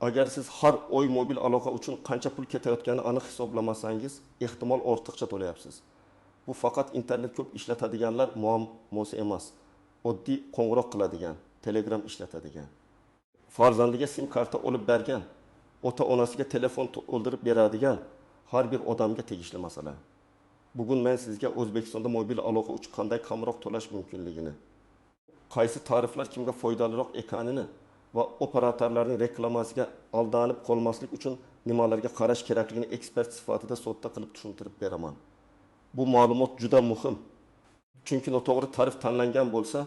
Agar siz har oy mobil aloqa uchun qancha pul ketayotganini aniq hisoblamasangiz, ehtimol ortiqcha to'layapsiz. Bu faqat internet ko'p ishlatadiganlar muammosi emas. Oddiy qo'ng'iroq qiladigan, Telegram ishlatadigan, farzandiga sim karta olib bergan, ota-onasiga telefon to'ldirib beradigan har bir odamga tegishli masala. Bugun men sizga O'zbekistonda mobil aloqa uchun qanday kamroq to'lash mumkinligini, qaysi tariflar kimga foydaliroq ekanini va operatorlarning reklamasiga aldanib qolmaslik uchun nimalarga qarash kerakligini ekspert sifatida sodda qilib tushuntirib beraman. Bu ma'lumot juda muhim. Chunki noto'g'ri tarif tanlangan bo'lsa,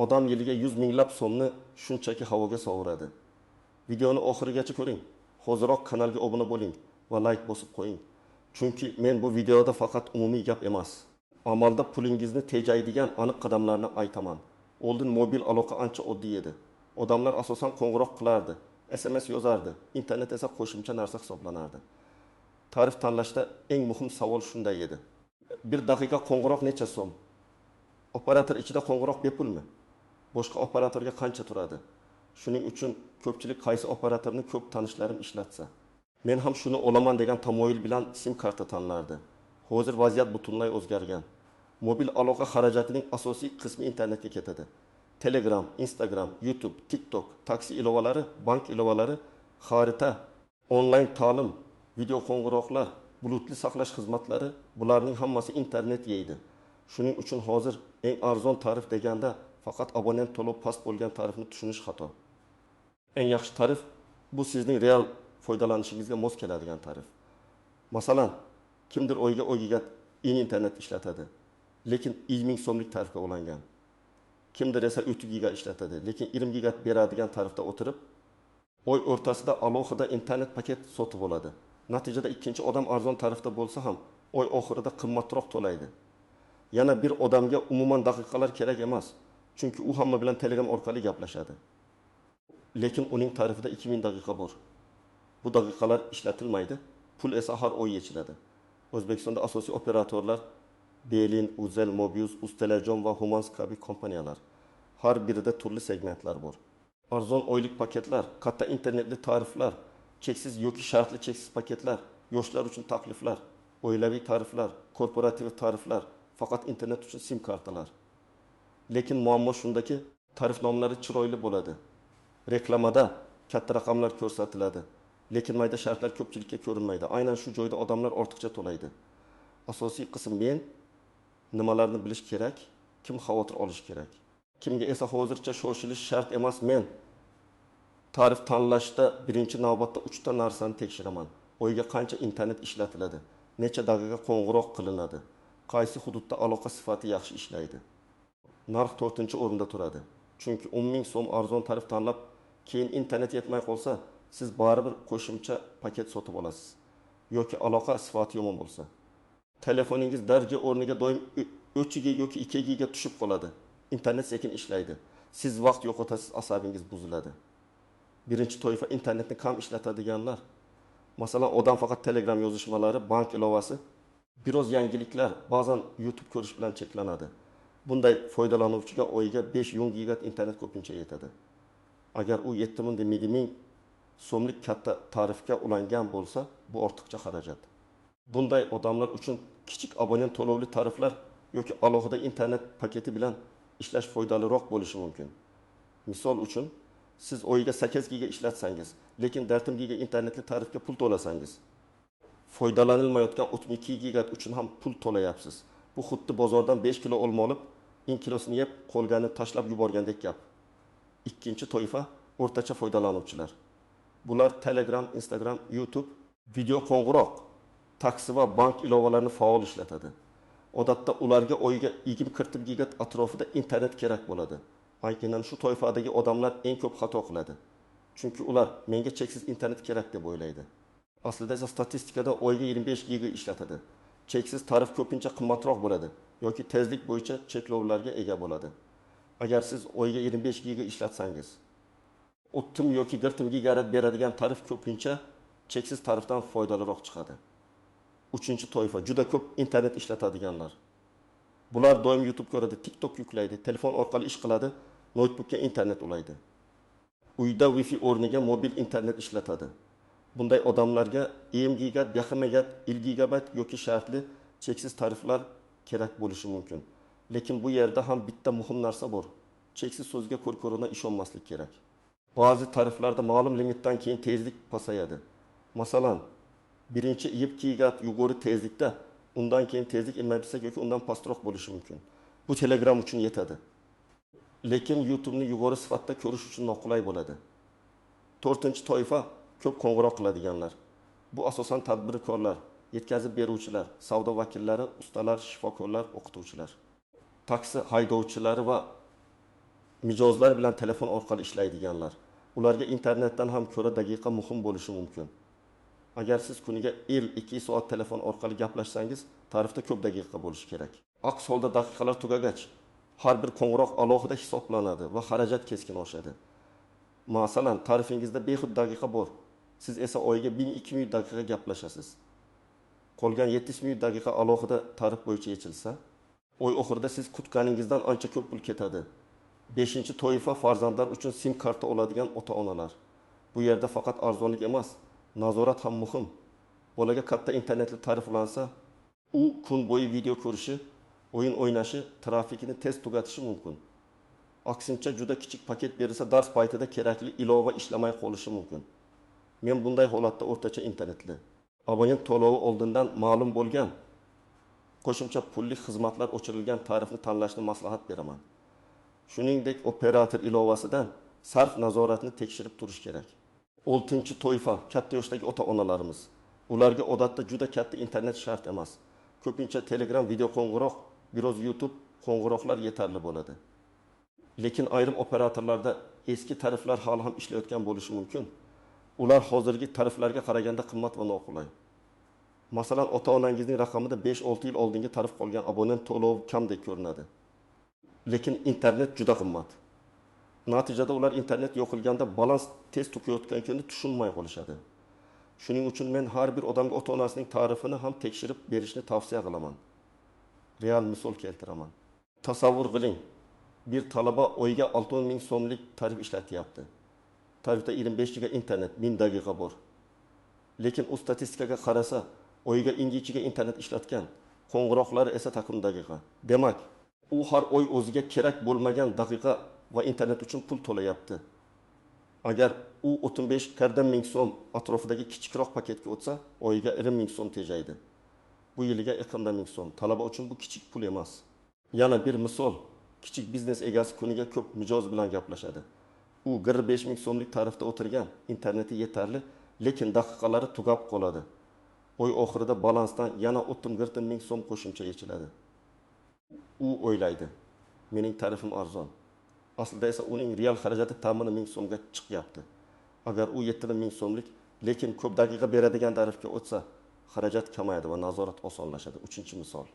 odam yiliga 100 minglab so'mni shunchaki havoga sovuradi. Videoni oxirigacha ko'ring. Hoziroq kanalga obuna bo'ling va like bosib qo'ying. Chunki men bu videoda faqat umumiy gap emas, amalda pulingizni tejaydigan aniq qadamlarni aytaman. Oldin mobil aloqa ancha oddiy edi. Odamlar asosan qo'ng'iroq qilardi, SMS yozardi, internet esa qo'shimcha narsa hisoblanardi. Tarif tanlashda eng muhim savol shunday edi. Bir daqiqa qo'ng'iroq necha so'm? Operator ichida qo'ng'iroq bepulmi? Boshqa operatorga qancha turadi? Shuning uchun ko'pchilik qaysi operatorni ko'p tanishlarim ishlatsa, men ham shuni olaman degan tamoyil bilan sim karta tanlardi. Hozir vaziyat butunlay o'zgargan. Mobil aloqa xarajatining asosiy qismi internetga ketadi. Telegram, Instagram, YouTube, TikTok, taksi ilovalari, bank ilovalari, xarita, onlayn ta'lim, video qo'ng'iroqlar, bulutli saqlash xizmatlari, bularning hammasi internet yeydi. Shuning uchun hozir eng arzon tarif deganda faqat abonent to'lov past bo'lgan tarifni tushunish xato. Eng yaxshi tarif bu sizning real foydalanishingizga mos keladigan tarif. Masalan, kimdir o'yga internet ishlatadi, lekin 100 ming so'mlik tarifga ulangan. Kimdir esa 30 giga ishlatadi, lekin 20 giga beradigan tarifda o'tirib, oy o'rtasida alohida internet paket sotib oladi. Natijada ikkinchi odam arzon tarifda bo'lsa ham, oy oxirida qimmatroq to'laydi. Yana bir odamga umuman daqiqalar kerak emas, chunki u hamma bilan Telegram orqali gaplashadi. Lekin uning tarifida 2000 daqiqa bor. Bu daqiqalar ishlatilmaydi, pul esa har oy yechiladi. O'zbekistonda asosiy operatorlar Belin, Uzel, Mobius, Ustelecom va Humans kabi kompaniyalar. Har birida turli segmentlar bor. Arzon oylik paketlar, katta internetli tariflar, cheksiz yoki shartli cheksiz paketlar, yoshlar uchun takliflar, oilaviy tariflar, korporativ tariflar, faqat internet uchun sim kartalar. Lekin muammo shundaki, tarif nomlari chiroyli bo'ladi. Reklamada katta raqamlar ko'rsatiladi, lekin mayda shartlar ko'pchilikka ko'rinmaydi. Aynan shu joyda odamlar ortiqcha to'laydi. Asosiy qism men nimalarni bilish kerak, kim xavotir olish kerak. Kimga esa hozircha shoshilish shart emas. Men tarif tanlashda birinchi navbatda 3 ta narsani tekshiraman. Oyga qancha internet ishlatiladi, necha daqiqa qo'ng'iroq qilinadi, qaysi hududda aloqa sifati yaxshi ishlaydi. Narx 4-o'rinda turadi. Chunki 10 ming so'm arzon tarif tanlab, keyin internet yetmay qolsa, siz baribir qo'shimcha paket sotib olasiz. Yoki aloqa sifati yomon bo'lsa, telefoningiz darja o'rniga doim 3 giga yoki 2 giga tushib qoladi. Internet sekin ishlaydi. Siz vaqt yo'qotasiz, asabingiz buziladi. Birinchi toifa internetni kam ishlatadiganlar. Masalan, odam faqat Telegram yozishmalari, bank ilovasi, biroz yangiliklar, ba'zan YouTube ko'rish bilan cheklanadi. Bunday foydalanuvchiga oyiga 5 giga internet ko'pincha yetadi. Agar u 7000 ming so'mlik katta tarifga ulangan bo'lsa, bu ortiqcha xarajat. Bunday odamlar uchun kichik abonent to'lovli tariflar yoki alohida internet paketi bilan ishlash foydaliroq bo'lishi mumkin. Misol uchun, siz oyiga 8 giga ishlatsangiz, lekin 4 giga internetli tarifga pul to'lasangiz, foydalanilmayotgan 32 giga uchun ham pul to'layapsiz. Bu xuddi bozordan 5 kilo olma olib, 1 kilosini yeb, qolganini tashlab yuborgandek gap. Ikkinchi toifa o'rtacha foydalanuvchilar. Bular Telegram, Instagram, YouTube, video qo'ng'iroq, taksi va bank ilovalarini faol ishlatadi. Odatda ularga oyiga 20-40 giga atrofida internet kerak bo'ladi. Aynan shu toifadagi odamlar eng ko'p xato qiladi. Chunki ular menga cheksiz internet kerak deb o'ylaydi. Aslida esa statistikada oyiga 25 giga ishlatadi. Cheksiz tarif ko'pincha qimmatroq bo'ladi yoki tezlik bo'yicha cheklovlarga ega bo'ladi. Agar siz oyiga 25 giga ishlatsangiz, 30 yoki 40 giga beradigan tarif ko'pincha cheksiz tarifdan foydaliroq chiqadi. Uchinchi toifa juda ko'p internet ishlatadiganlar. Bular doim YouTube ko'radi, TikTok yuklaydi, telefon orqali ish qiladi, notebookga internet ulaydi. uyda Wi-Fi o'rniga mobil internet ishlatadi. Bunday odamlarga MGiga, DHMga, ILGigabayt yoki shartli cheksiz tariflar kerak bo'lishi mumkin. Lekin bu yerda ham bitta muhim narsa bor. Cheksiz so'zga ko'r-ko'rona ishonmaslik kerak. Ba'zi tariflarda ma'lum limitdan keyin tezlik pasayadi. Masalan, birinchi 2 gigabayt yuqori tezlikda, undan keyin tezlik ilmaysa yoki undan pastroq bo'lishi mumkin. Bu Telegram uchun yetadi. Lekin YouTube'ni yuqori sifatda ko'rish uchun noqulay bo'ladi. 4-toifa ko'p qo'ng'iroq qiladiganlar. Bu asosan tadbirkorlar, yetkazib beruvchilar, savdo vakillari, ustalar, shifokorlar, o'qituvchilar, taksi haydovchilari va mijozlar bilan telefon orqali ishlaydiganlar. Ularga internetdan ham ko'ra daqiqa muhim bo'lishi mumkin. Agar siz kuniga 2 soat telefon orqali gaplashsangiz, tarifda ko'p daqiqa bo'lishi kerak. Aks holda daqiqalar tugagach, har bir qo'ng'iroq alohida hisoblanadi va xarajat keskin oshadi. Masalan, tarifingizda behud daqiqa bor. Siz esa oyiga 1200 daqiqa gaplashasiz. Qolgan 700 daqiqa alohida tarif bo'yicha yechilsa, oy oxirida siz kutganingizdan ancha ko'p pul ketadi. 5-toifa farzandlar uchun SIM karta oladigan ota-onalar. Bu yerda faqat arzonlik emas, nazorat ham muhim. Bolaga katta internetli tariflansa, u kun bo'yi video ko'rishi, o'yin o'ynashi, trafikini tez tugatishi mumkin. Aksincha juda kichik paket berilsa, dars paytida kerakli ilova ishlamay qolishi mumkin. Men bunday holatda o'rtacha internetli, abonent to'lovi oldindan ma'lum bo'lgan, qo'shimcha pulli xizmatlar o'chirilgan tarifni tanlashni maslahat beraman. Shuningdek, operator ilovasidan sarf nazoratini tekshirib turish kerak. 6-toifa katta yoshdagi ota-onalarimiz. Ularga odatda juda katta internet shart emas. Ko'pincha Telegram video qo'ng'iroq, biroz YouTube qo'ng'iroqlar yetarli bo'ladi. Lekin ayrim operatorlarda eski tariflar hali ham ishlayotgan bo'lishi mumkin. Ular hozirgi tariflarga qaraganda qimmat va noqulay. Masalan, ota-onangizning raqamida 5-6 yil oldingi tarif qolgan abonent to'lovi kamdek ko'rinadi. Lekin internet juda qimmat. Natijada ular internet yo'qilganda balans tez tugayotgan kunda tushunmay qolishadi. Shuning uchun men har bir odamga ota-onasining tarifini ham tekshirib berishni tavsiya qilaman. Real misol keltiraman. Tasavvur qiling, bir talaba oyiga 60 ming so'mlik tarif ishlatyapti. Tarifda 25 giga internet, 1000 daqiqa bor. Lekin u statistikaga qarasa, oyiga ingichiga internet ishlatgan, qo'ng'iroqlari esa takım daqiqa. Demak, u har oy o'ziga kerak bo'lmagan daqiqa va internet uchun pul to'layapti. Agar u 35-40 ming so'm atrofidagi kichikroq paketga o'tsa, oyiga 20 ming so'm tejaydi. Bu yiliga 20 ming so'm. Talaba uchun bu kichik pul emas. Yana bir misol, kichik biznes egasi kuniga ko'p mijoz bilan gaplashadi. U 45 ming so'mlik tarifda o'tirgan, interneti yetarli, lekin daqiqalari tugab qoladi. Oy oxirida balansdan yana 30-40 ming so'm qo'shimcha yechiladi. U o'ylaydi, mening tarifim arzon. Aslida esa uning real xarajati ta'mini 1000 so'mga chiqyapti. Agar u 70 ming so'mlik, lekin ko'p daqiqa beradigan tarifga o'tsa, xarajat kamayadi va nazorat osonlashadi. 3-misol.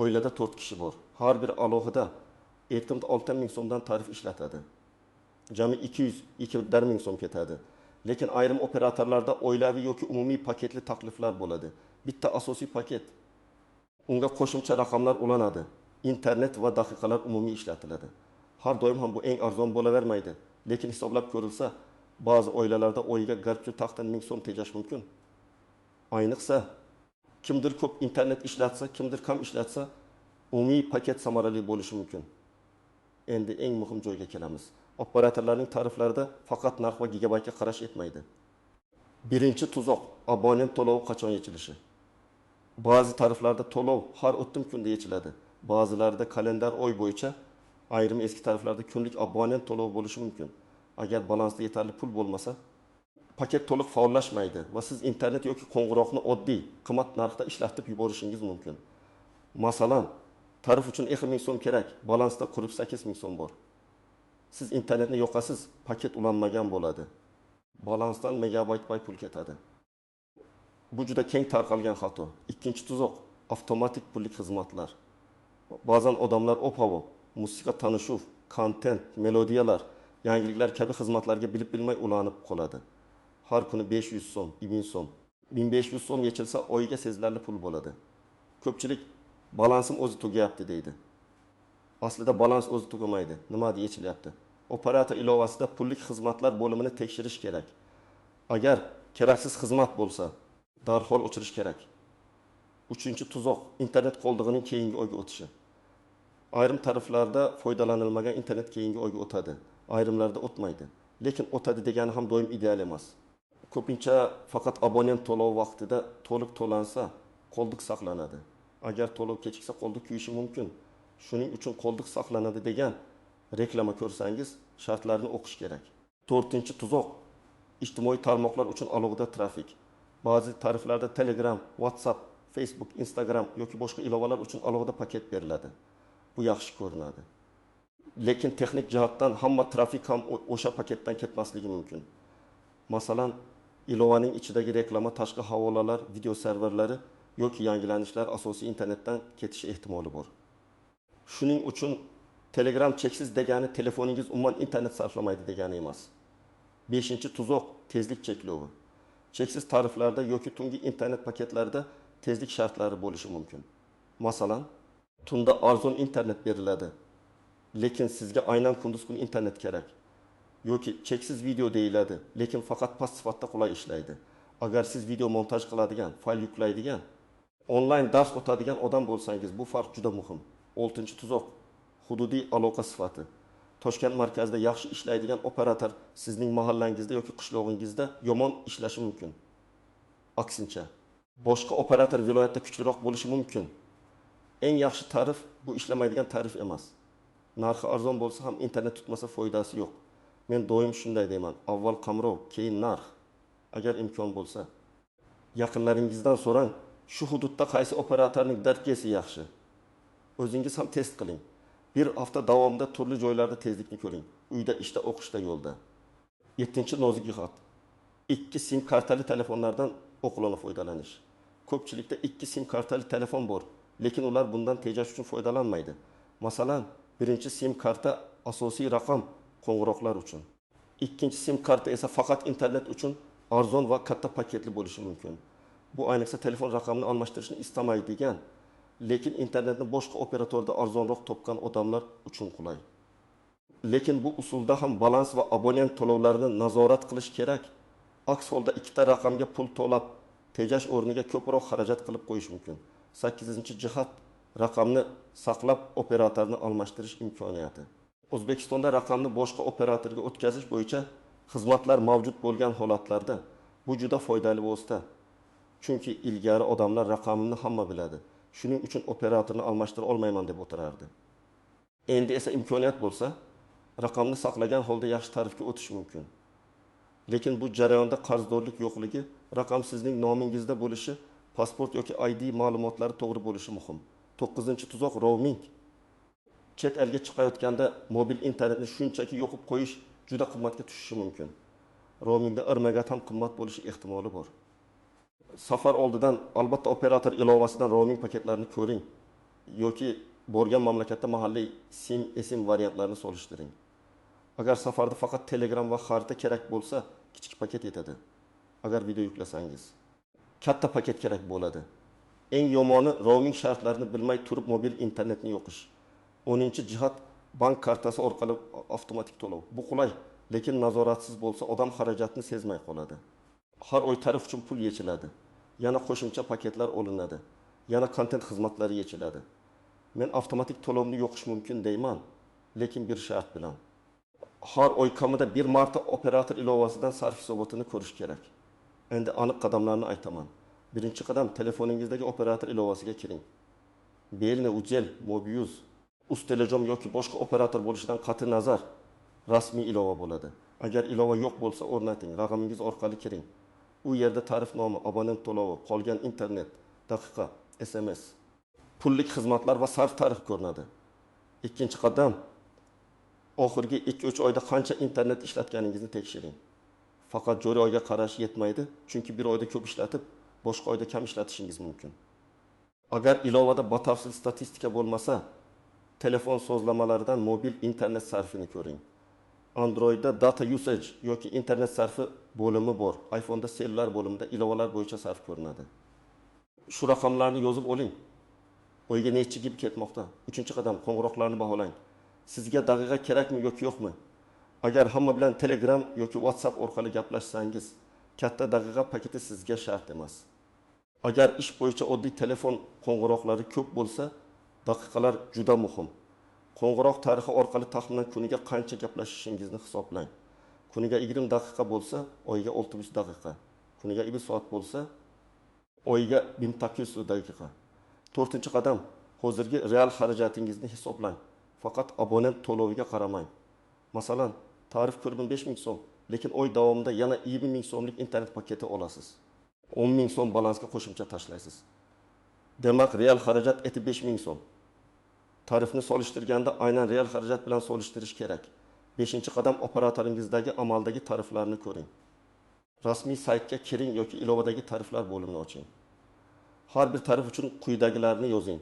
Oilada 4 kishi bor. Har bir alohida 76 ming so'mdan tarif ishlatadi. Jami 200 ming so'm ketadi. Lekin ayrim operatorlarda oilaviy yoki umumiy paketli takliflar bo'ladi. Bitta asosiy paket. Unga qo'shimcha raqamlar ulanadi. Internet va daqiqalar umumiy ishlatiladi. Har doim ham bu eng arzon bo'lavermaydi. Lekin hisoblab ko'rilsa, ba'zi oilalarda oyiga garchi taxtan 1000 so'm tejash mumkin. Ayniqsa, kimdir ko'p internet ishlatsa, kimdir kam ishlatsa, umumiy paket samarali bo'lishi mumkin. Endi eng muhim joyga kelamiz. Operatorlarning tariflarida faqat narx va gigabaytga qarash etmaydi. Birinchi tuzoq, abonent to'lovi qachon yechilishi. Ba'zi tariflarda to'lov har o'ttim kunda yechiladi. Ba'zilarida kalendar oy bo'yicha, ayrim eski tariflarda kunlik abonent to'lovi bo'lishi mumkin. Agar balansda yetarli pul bo'lmasa, paket to'liq faollashmaydi va siz internet yoki qo'ng'iroqni oddiy, qimmat narxda ishlatib yuborishingiz mumkin. Masalan, tarif uchun 1000 ming so'm kerak, balansda qurib 8 ming so'm bor. Siz internetni yo'qasiz, paket ulanmagan bo'ladi. Balansdan megabayt pay pul ketadi. Bu juda keng tarqalgan xato. Ikkinchi tuzoq, avtomatik pullik xizmatlar. Ba'zan odamlar opavo, musiqa tanishuv, kontent, melodiyalar, yangiliklar kabi xizmatlarga bilib bilmay ulanib qoladi. Har kuni 500 so'm, 1000 so'm, 1500 so'm yechilsa oyiga sezilarli pul bo'ladi. Ko'pchilik balansim o'zi tugayapti deydi. Aslida balans o'zi tugamaydi. Nima deb yechilyapti? operator ilovasida pullik xizmatlar bo'limini tekshirish kerak. Agar keraksiz xizmat bo'lsa, darhol o'chirish kerak. 3-tuzoq internet qoldig'ining keyingi oyga o'tishi. Ayrim tariflarda foydalanilmagan internet keyingi oyga o'tadi, ayrimlarda o'tmaydi. Lekin o'tadi degani ham doim ideal emas. Ko'pincha faqat abonent to'lov vaqtida to'liq to'lansa, qoldiq saqlanadi. Agar to'lov kechiksa, qoldiq kuyishi mumkin. Shuning uchun qoldiq saqlanadi degan reklama ko'rsangiz, shartlarni o'qish kerak. 4-tuzoq ijtimoiy tarmoqlar uchun alohida trafik. Ba'zi tariflarda Telegram, WhatsApp, Facebook, Instagram yoki boshqa ilovalar uchun alohida paket beriladi. Bu yaxshi ko'rinadi. Lekin texnik jihatdan hamma trafik ham o'sha paketdan ketmasligi mumkin. Masalan, ilovaning ichidagi reklama, tashqi havolalar, video serverlari yoki yangilanishlar asosiy internetdan ketishi ehtimoli bor. Shuning uchun Telegram cheksiz degani telefoningiz umuman internet sarflamaydi degani emas. 5-tuzoq tezlik cheklovi. Cheksiz tariflarda yoki tungi internet paketlarida tezlik shartlari bo'lishi mumkin. Masalan, tunda arzon internet beriladi, lekin sizga aynan kunduz kun internet kerak. Yoki cheksiz video deyiladi, lekin faqat past sifatda qulay ishlaydi. Agar siz video montaj qiladigan, fayl yuklaydigan, onlayn dars o'tadigan odam bo'lsangiz, bu farq juda muhim. 6-tuzoq hududiy aloqa sifati. Toshkent markazida yaxshi ishlaydigan operator sizning mahallangizda yoki qishlog'ingizda yomon ishlashi mumkin. Aksincha, boshqa operator viloyatda kuchliroq bo'lishi mumkin. Eng yaxshi tarif bu ishlamaydigan tarif emas. Narxi arzon bo'lsa ham internet tutmasa foydasi yo'q. Men doim shunday deyman. Avval qamrov, keyin narx. Agar imkon bo'lsa, yaqinlaringizdan so'rang, shu hududda qaysi operatorning darkesi yaxshi. O'zingiz ham test qiling. Bir hafta davomida turli joylarda tezlikni ko'ring. Uyda, ishda, o'qishda, yo'lda. 7-nozik jihat. 2 sim kartali telefonlardan o'qilona foydalanish. Ko'pchilikda 2 sim kartali telefon bor, lekin ular bundan tejash uchun foydalanmaydi. Masalan, birinchi sim karta asosiy raqam qo'ng'iroqlar uchun. Ikkinchi sim karta esa faqat internet uchun arzon va katta paketli bo'lishi mumkin. Bu ayniqsa telefon raqamini almashtirishni istamaydigan, lekin internetni boshqa operatorda arzonroq topgan odamlar uchun qulay. Lekin bu usulda ham balans va abonent to'lovlarini nazorat qilish kerak. Aks holda ikkita raqamga pul to'lab, tejash o'rniga ko'proq xarajat qilib qo'yish mumkin. 8-jihat raqamni saqlab operatorni almashtirish imkoniyati. O'zbekistonda raqamni boshqa operatorga o'tkazish bo'yicha xizmatlar mavjud bo'lgan holatlarda bu juda foydali vosita. Chunki ilgari odamlar raqamni hamma biladi. Shuning uchun operatorni almashtira olmayman deb o'tirardi. Endi esa imkoniyat bo'lsa, raqamni saqlagan holda yaxshi tarifga o'tish mumkin. Lekin bu jarayonda qarzdorlik yo'qligi, raqam sizning nomingizda bo'lishi, pasport yoki ID ma'lumotlari to'g'ri bo'lishi muhim. 9-tuzoq roaming. Chet elga chiqayotganda mobil internetni shunchaki yo'qib qo'yish juda qimmatga tushishi mumkin. Roamingda 1 megat ham qimmat bo'lishi ehtimoli bor. Safar oldidan albatta operator ilovasidan roaming paketlarini ko'ring yoki borgan mamlakatda mahalliy sim, esim variantlarini solishtiring. Agar safarda faqat Telegram va xarita kerak bo'lsa, kichik paket yetadi. Agar video yuklasangiz, katta paket kerak bo'ladi. Eng yomoni roaming shartlarini bilmay turib mobil internetni yo'qish. 10-jihat bank kartasi orqali avtomatik to'lov. Bu qulay, lekin nazoratsiz bo'lsa odam xarajatni sezmay qoladi. Har oy tarif uchun pul yechiladi. Yana qo'shimcha paketlar olinadi. Yana kontent xizmatlari yechiladi. Men avtomatik to'lovni yo'qish mumkin deyman, lekin bir shart bilan. Har oy kamida bir marta operator ilovasidan sarf hisobotini ko'rish kerak. Endi aniq qadamlarni aytaman. Birinchi qadam telefoningizdagi operator ilovasiga kiring. Belni, Ujel, Mobius, Ustelejom yoki boshqa operator bo'lishidan qat'i nazar rasmiy ilova bo'ladi. Agar ilova yo'q bo'lsa, o'rnating, raqamingiz orqali kiring. U yerda tarif nomi, abonent to'lovi, qolgan internet, daqiqa, SMS, pullik xizmatlar va sarf tarix ko'rinadi. Ikkinchi qadam, oxirgi 2-3 oyda qancha internet ishlatganingizni tekshiring. Faqat joriy oyga qarash yetmaydi, chunki bir oyda ko'p ishlatib, boshqa oyda kam ishlatishingiz mumkin. Agar ilovada batafsil statistika bo'lmasa, telefon sozlamalaridan mobil internet sarfini ko'ring. Androidda data usage yoki internet sarfi bo'limi bor. iPhone'da sellular bo'limida ilovalar bo'yicha sarf ko'rinadi. Shu raqamlarni yozib oling. Oyga necha gib ketmoqda? 3-qadam, qo'ng'iroqlarni baholang. Sizga daqiqa kerakmi yoki yo'qmi? Agar hamma bilan Telegram yoki WhatsApp orqali gaplashsangiz, katta daqiqa paketi sizga shart emas. Agar ish bo'yicha oddiy telefon qo'ng'iroqlari ko'p bo'lsa, daqiqalar juda muhim. Qo'ng'iroq tarixi orqali taxminan kuniga qancha gaplashishingizni hisoblang. Kuniga 20 daqiqa bo'lsa, oyiga 600 daqiqa. Kuniga 1 soat bo'lsa, oyiga 1800 daqiqa. 4-qadam, hozirgi real xarajatingizni hisoblang. Faqat abonent to'loviga qaramang. Masalan, tarif 45.000 so'm, lekin oy davomida yana 20.000 so'mlik internet paketi olasiz. 10.000 so'm balansga qo'shimcha tashlaysiz. Demak, real xarajat 5.000 so'm. Tarifni solishtirganda aynan real xarajat bilan solishtirish kerak. 5-qadam, operatoringizdagi amaldagi tariflarni ko'ring. Rasmiy saytga kiring yoki ilovadagi tariflar bo'limini oching. Har bir tarif uchun quyidagilarni yozing.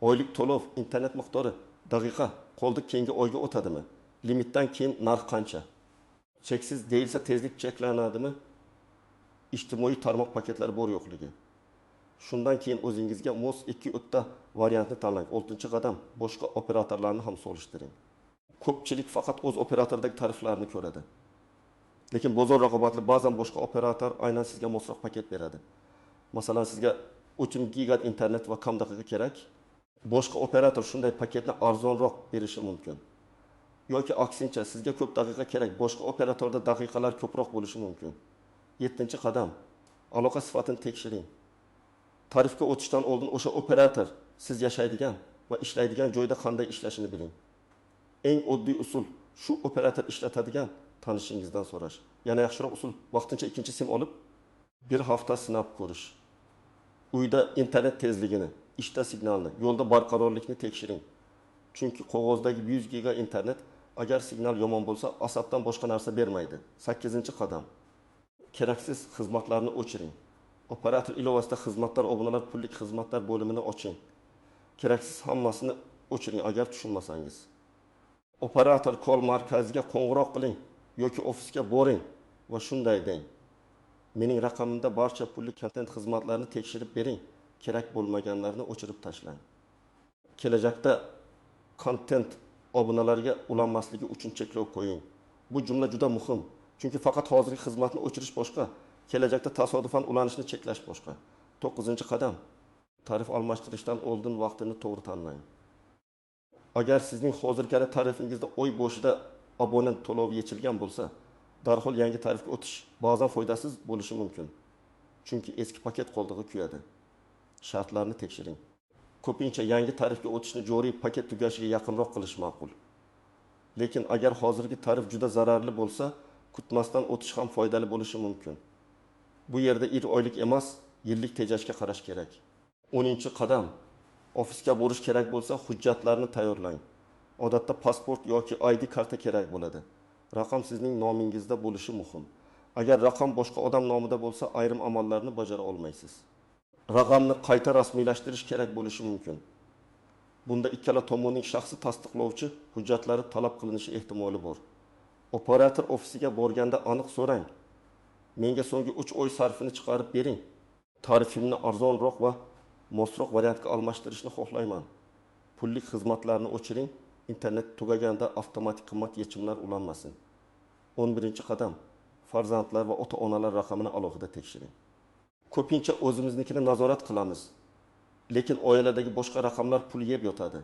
Oylik to'lov, internet miqdori, daqiqa, qoldi keyingi oyga o'tadimi? Limitdan keyin narx qancha? Cheksiz deyilsa tezlik cheklanadimi? Ijtimoiy tarmoq paketlari bor yo'qligi. Shundan keyin o'zingizga mos 2 o'tta variantni tanlang. 6-qadam, boshqa operatorlarni ham solishtiring. Ko'pchilik faqat o'z operatordagi tariflarni ko'radi. Lekin bozor raqobatli ba'zan boshqa operator aynan sizga mosroq paket beradi. Masalan, sizga 3 gigabayt internet va kam daqiqa kerak. Boshqa operator shunday paketni arzonroq berishi mumkin. Yoki aksincha, sizga ko'p daqiqa kerak, boshqa operatorda daqiqalar ko'proq bo'lishi mumkin. 7-qadam, aloqa sifatini tekshiring. Tarifga o'tishdan oldin o'sha operator siz yashaydigan va ishlaydigan joyda qanday ishlashini biling. Eng oddiy usul shu operator ishlatadigan tanishingizdan so'rash. Yana yaxshiroq usul vaqtincha ikkinchi sim olib, bir hafta sinab ko'rish. Uyda internet tezligini, ishda signalni, yo'lda barqarorlikni tekshiring. Chunki qog'ozdagi 100 giga internet agar signal yomon bo'lsa, asabdan boshqa narsa bermaydi. 8-qadam. Keraksiz xizmatlarni o'chiring. Operator ilovasida xizmatlar, obunalar, pullik xizmatlar bo'limini oching. Keraksiz hammasini o'chiring agar tushunmasangiz. Operator kol markaziga qo'ng'iroq qiling yoki ofisga boring va shunday deng. Mening raqamimda barcha pullik kontent xizmatlarini tekshirib bering, kerak bo'lmaganlarni o'chirib tashlang. Kelajakda kontent obunalarga ulanmasligi uchun cheklov qo'ying. Bu jumla juda muhim, chunki faqat hozirgi xizmatni o'chirish boshqa, kelajakda tasodifan ulanishni cheklash boshqa. 9-qadam, tarif almashtirishdan oldin vaqtini to'g'ri tanlang. Agar sizning hozirgi tarifingizda oy boshida abonent to'lovi yechilgan bo'lsa, darhol yangi tarifga o'tish ba'zan foydasiz bo'lishi mumkin. Chunki eski paket qoldig'i kuyadi. Shartlarni tekshiring. Ko'pincha yangi tarifga o'tishni joriy paket tugashiga yaqinroq qilish ma'qul. Lekin agar hozirgi tarif juda zararli bo'lsa, kutmasdan o'tish ham foydali bo'lishi mumkin. Bu yerda oylik emas, yillik tejashga qarash kerak. 10-qadam. Ofisga borish kerak bo'lsa, hujjatlarni tayyorlang. Odatda pasport yoki ID karta kerak bo'ladi. Raqam sizning nomingizda bo'lishi muhim. Agar raqam boshqa odam nomida bo'lsa, ayrim amallarni bajara olmaysiz. Raqamni qayta rasmiylashtirish kerak bo'lishi mumkin. Bunda ikkala tomonning shaxsiy tasdiqlovchi hujjatlari talab qilinishi ehtimoli bor. Operator ofisiga borganda aniq so'rang. Menga so'nggi 3 oy sarfini chiqarib bering. Tarifimni arzonroq va mosroq variantga almashtirishni xohlayman. Pullik xizmatlarni o'chiring. Internet tugaganda avtomatik qimmat yechimlar ulanmasin. 11-qadam. Farzandlar va ota-onalar raqamini alohida tekshiring. Ko'pincha o'zimiznikini nazorat qilamiz. Lekin oiladagi boshqa raqamlar pul yeb yotadi.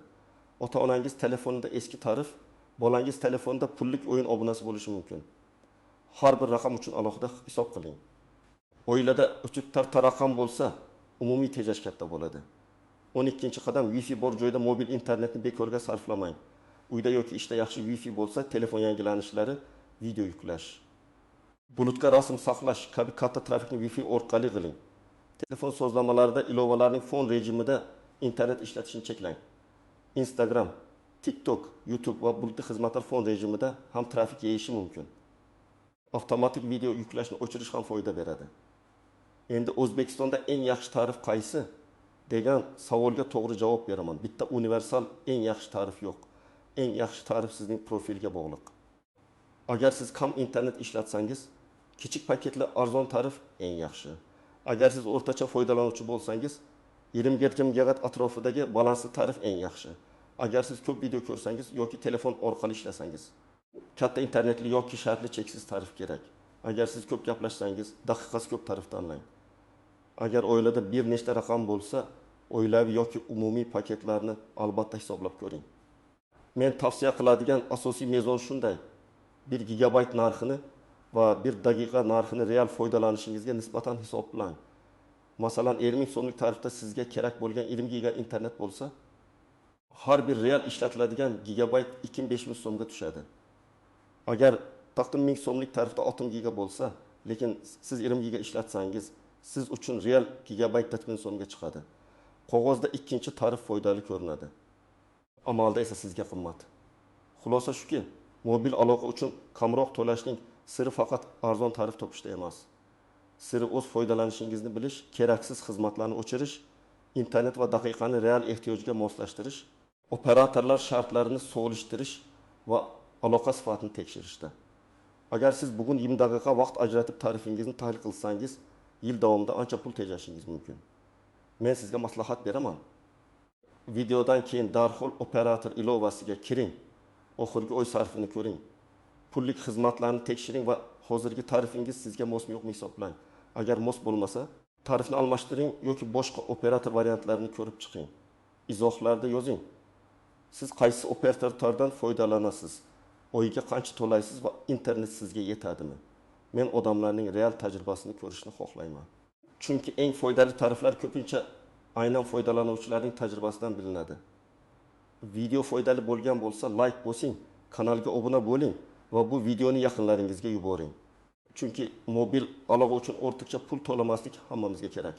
Ota-onangiz telefonida eski tarif, bolangiz telefonida pullik o'yin obunasi bo'lishi mumkin. Har bir raqam uchun alohida hisob qiling. Oilada 3-ta raqam bo'lsa, umumiy tejash katta bo'ladi. 12-qadam, Wi-Fi bor joyda mobil internetni bekorga sarflamang. Uyda yoki ishda yaxshi Wi-Fi bo'lsa, telefon yangilanishlari, video yuklash. Bulutga rasm saqlash kabi katta trafikni Wi-Fi orqali qiling. Telefon sozlamalarida ilovalarning fon rejimida internet ishlatishni cheklang. Instagram, TikTok, YouTube va bulutli xizmatlar fon rejimida ham trafik yeyishi mumkin. Avtomatik video yuklashni o'chirish ham foyda beradi. Endi O'zbekistonda eng yaxshi tarif qaysi degan savolga to'g'ri javob beraman. Bitta universal eng yaxshi tarif yo'q. Eng yaxshi tarif sizning profilga bog'liq. Agar siz kam internet ishlatsangiz, kichik paketli arzon tarif eng yaxshi. Agar siz o'rtacha foydalanuvchi bo'lsangiz, 20 gigabayt atrofidagi balansli tarif eng yaxshi. Agar siz ko'p video ko'rsangiz yoki telefon orqali ishlasangiz. katta internetli yoki shartli cheksiz tarif kerak. Agar siz ko'p gaplashsangiz, daqiqasi ko'p tarif tanlang. Agar oilada bir nechta raqam bo'lsa, oilaviy yoki umumiy paketlarni albatta hisoblab ko'ring. Men tavsiya qiladigan asosiy mezon shunday: 1 gigabayt narxini va 1 daqiqa narxini real foydalanishingizga nisbatan hisoblang. Masalan, 50 ming so'mlik tarifda sizga kerak bo'lgan 20 giga internet bo'lsa, har bir real ishlatiladigan gigabayt 2500 so'mga tushadi. Agar taqdim 1000 so'mlik tarifda 60 giga bo'lsa, lekin siz 20 giga ishlatsangiz, siz uchun real gigabayt 4000 so'mga chiqadi. Qog'ozda ikkinchi tarif foydali ko'rinadi. Amalda esa sizga qimmat. Xulosa shuki, mobil aloqa uchun kamroq to'lashning siri faqat arzon tarif topishda emas. Siri o'z foydalanishingizni bilish, keraksiz xizmatlarni o'chirish, internet va daqiqani real ehtiyojga moslashtirish, operatorlar shartlarini solishtirish va aloqa sifatini tekshirishda. Agar siz bugun 20 daqiqa vaqt ajratib tarifingizni tahlil qilsangiz, yil davomida ancha pul tejashingiz mumkin. Men sizga maslahat beraman. Videodan keyin darhol operator ilovasiga kiring. Oxirgi oy sarfini ko'ring. Pullik xizmatlarni tekshiring va hozirgi tarifingiz sizga mosmi yo'qmi hisoblang. Agar mos bo'lmasa, tarifni almashtiring yoki boshqa operator variantlarini ko'rib chiqing. Izohlarda yozing. Siz qaysi operatordan foydalanasiz? Oyiga qancha to'laysiz va internet sizga yetadimi? Men odamlarning real tajribasini ko'rishni xohlayman. Chunki eng foydali tariflar ko'pincha aynan foydalanuvchilarning tajribasidan bilinadi. Video foydali bo'lgan bo'lsa, like bosing, kanalga obuna bo'ling va bu videoni yaqinlaringizga yuboring. Chunki mobil aloqa uchun ortiqcha pul to'lamaslik hammamizga kerak.